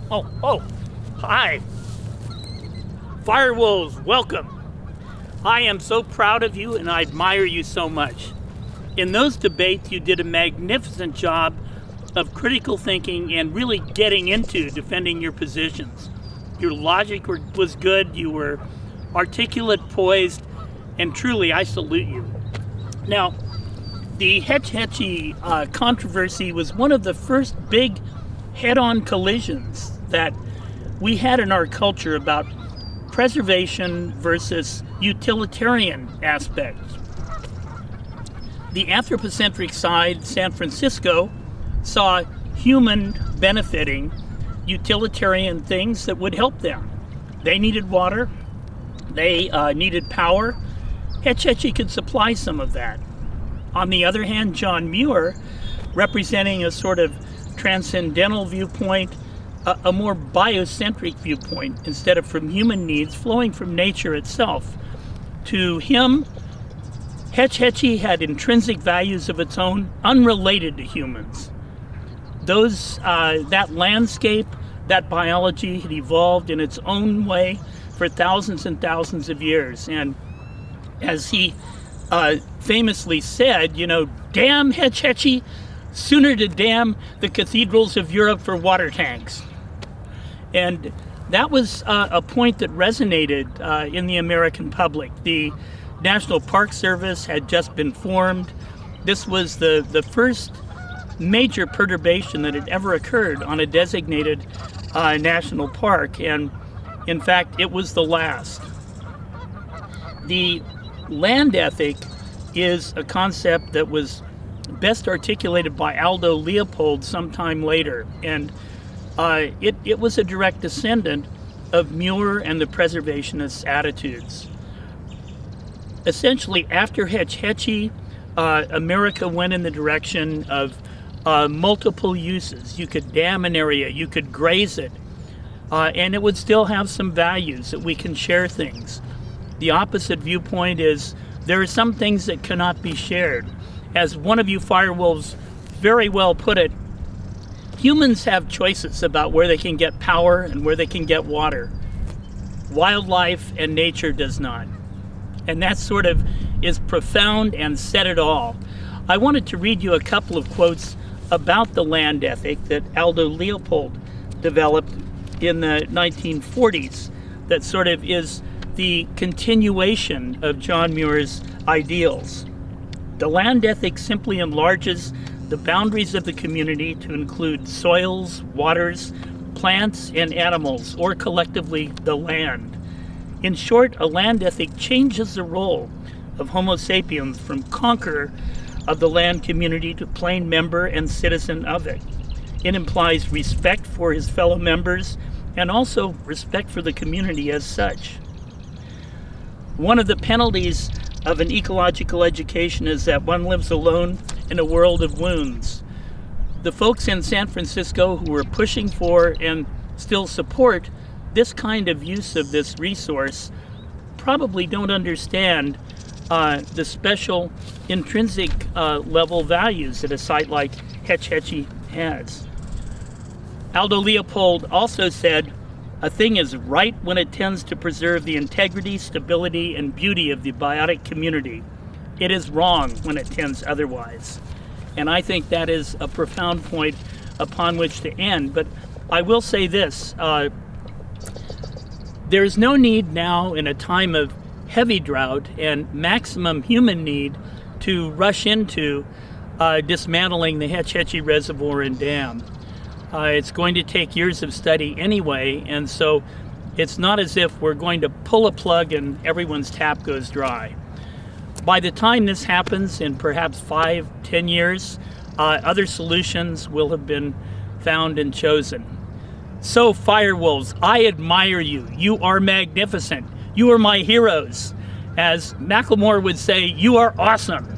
Oh, hi. Firewolves, welcome. I am so proud of you and I admire you so much. In those debates, you did a magnificent job of critical thinking and really getting into defending your positions. Your logic was good, you were articulate, poised, and truly I salute you. Now, the Hetch Hetchy controversy was one of the first big head-on collisions that we had in our culture about preservation versus utilitarian aspects. The anthropocentric side, San Francisco, saw human benefiting utilitarian things that would help them. They needed water, they needed power. Hetch Hetchy could supply some of that. On the other hand, John Muir, representing a sort of transcendental viewpoint, a more biocentric viewpoint, instead of from human needs flowing from nature itself. To him, Hetch Hetchy had intrinsic values of its own, unrelated to humans. That landscape, that biology had evolved in its own way for thousands and thousands of years. And as he famously said, damn Hetch Hetchy, sooner to damn the cathedrals of Europe for water tanks. And that was a point that resonated in the American public. The National Park Service had just been formed. This was the first major perturbation that had ever occurred on a designated national park, and in fact, it was the last. The land ethic is a concept that was best articulated by Aldo Leopold sometime later, and it was a direct descendant of Muir and the preservationist attitudes. Essentially, after Hetch Hetchy, America went in the direction of multiple uses. You could dam an area, you could graze it, and it would still have some values that we can share things. The opposite viewpoint is there are some things that cannot be shared. As one of you Firewolves very well put it, humans have choices about where they can get power and where they can get water. Wildlife and nature does not. And that sort of is profound and said it all. I wanted to read you a couple of quotes about the land ethic that Aldo Leopold developed in the 1940s that sort of is the continuation of John Muir's ideals. The land ethic simply enlarges the boundaries of the community to include soils, waters, plants, and animals, or collectively the land. In short, a land ethic changes the role of Homo sapiens from conqueror of the land community to plain member and citizen of it. It implies respect for his fellow members and also respect for the community as such. One of the penalties of an ecological education is that one lives alone in a world of wounds. The folks in San Francisco who were pushing for and still support this kind of use of this resource probably don't understand the special intrinsic level values that a site like Hetch Hetchy has. Aldo Leopold also said, "A thing is right when it tends to preserve the integrity, stability, and beauty of the biotic community. It is wrong when it tends otherwise." And I think that is a profound point upon which to end. But I will say this, there's no need now in a time of heavy drought and maximum human need to rush into dismantling the Hetch Hetchy Reservoir and Dam. It's going to take years of study anyway, and so it's not as if we're going to pull a plug and everyone's tap goes dry. By the time this happens, in perhaps 5-10 years, other solutions will have been found and chosen. So, Firewolves, I admire you. You are magnificent. You are my heroes. As Macklemore would say, you are awesome.